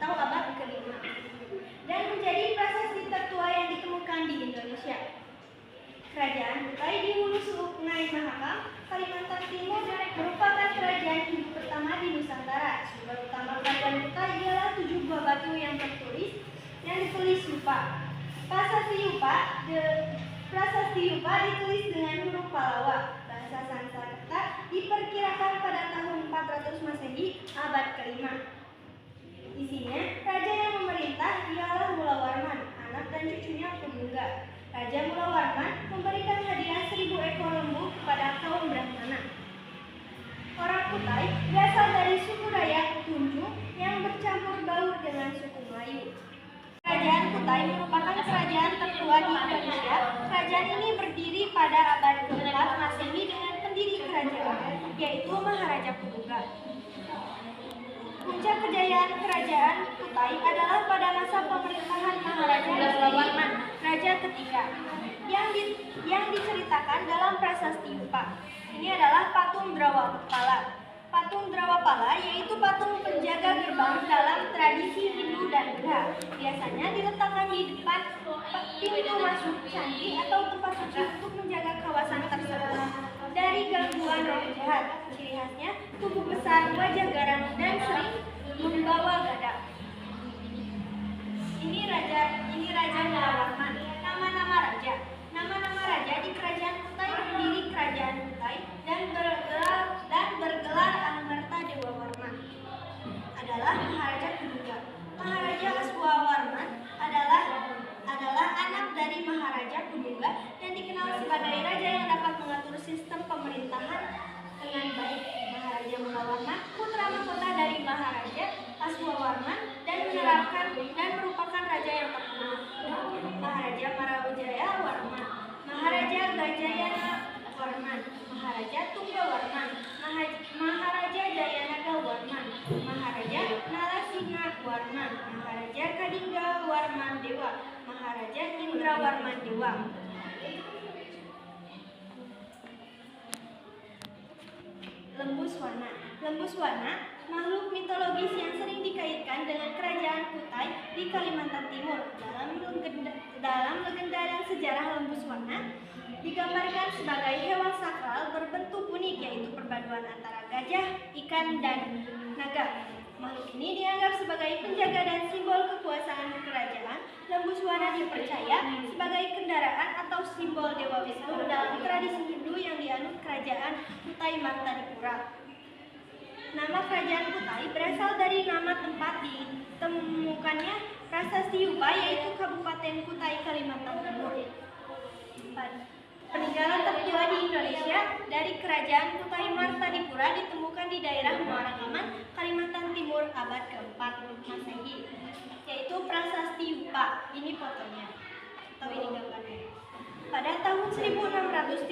atau abad ke-5 dan menjadi prasasti tertua yang ditemukan di Indonesia. Kerajaan Kutai di Hulu Sungai Mahakam, Kalimantan Timur merupakan kerajaan Hindu pertama di Nusantara. Sumber utama kerajaan Kutai ialah 7 buah batu yang ditulis Yupa. Prasasti Yupa ditulis dengan huruf Pallawa. Bahasa Sanskerta diperkirakan pada tahun 400 Masehi, abad ke-5. Isinya, raja yang memerintah ialah Mulawarman, anak dan cucunya Purbalingga. Raja Mulawarman memberikan hadiah 1000 ekor lembu kepada kaum Brahmana. Orang Kutai berasal dari suku Dayak Tunjung yang bercampur baur dengan suku Melayu. Kerajaan Kutai merupakan kerajaan tertua di Indonesia. Kerajaan ini berdiri pada abad ke-4 Masehi dengan pendiri kerajaan, yaitu Maharaja Purbalingga. Puncak kejayaan kerajaan Kutai adalah pada masa pemerintahan Maharaja Mulawarman, Raja ketiga, yang diceritakan dalam prasasti Yupa. Ini adalah patung Drawapala. Patung Drawapala yaitu patung penjaga gerbang dalam tradisi Hindu dan Buddha. Biasanya diletakkan di depan pintu masuk candi atau tempat suci untuk menjaga kawasan tersebut dari gangguan roh jahat. Ciri khasnya tubuh besar, wajah garang, dan sering membawa gada. Ini Raja Mulawarman. Nama-nama raja. Nama-nama raja di kerajaan Kutai pendiri kerajaan Kutai dan bergelar Anumerta Dewa Warman adalah Maharaja Purbalingga. Maharaja Aswawarman adalah anak dari Maharaja Purbalingga dan dikenal sebagai raja yang dapat mengatur sistem pemerintahan dengan baik. Maharaja Mulawarman putra mahkota dari Maharaja Aswawarman dan merupakan raja yang terkenal. Maharaja Marawujaya Warman, Maharaja Gajayana Warman, Maharaja Tunggawarman, Maharaja Jayanaga Warman, Maharaja Nalasinga Warman, Maharaja Kadingga Warman Dewa, Maharaja Indrawarman Dewa. Lembu Swana, makhluk mitologis yang sering dikaitkan dengan kerajaan Kutai di Kalimantan Timur. Dalam legenda dan sejarah Lembu Swana digambarkan sebagai hewan sakral berbentuk unik, yaitu perpaduan antara gajah, ikan, dan naga. Makhluk ini dianggap sebagai penjaga dan simbol kekuasaan kerajaan. Lembu Swana dipercaya sebagai kendaraan atau simbol Dewa Wisnu dalam tradisi Hindu yang dianut kerajaan Kutai Martadipura. Nama kerajaan Kutai berasal dari nama tempat ditemukannya prasasti Yupa, yaitu Kabupaten Kutai, Kalimantan Timur. Peninggalan tertua di Indonesia dari kerajaan Kutai Martadipura ditemukan di daerah Muara Kaman, Kalimantan Timur abad ke-4 Masehi, yaitu prasasti Yupa. Ini fotonya atau ini gambarnya. Pada tahun 1635,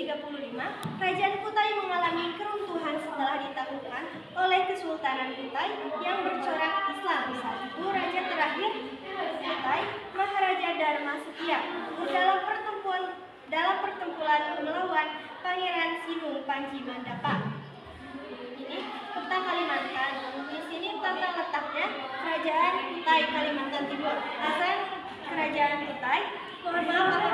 Kerajaan Kutai mengalami keruntuhan setelah ditaklukkan oleh Kesultanan Kutai yang bercorak Islam. Saat itu Raja terakhir Kutai, Maharaja Dharma Setia, dalam pertempuran melawan Pangeran Sinung Panji Mandapa. Ini peta Kalimantan. Di sini tata letaknya Kerajaan Kutai Kalimantan Timur. Asal Kerajaan Kutai, mohon maaf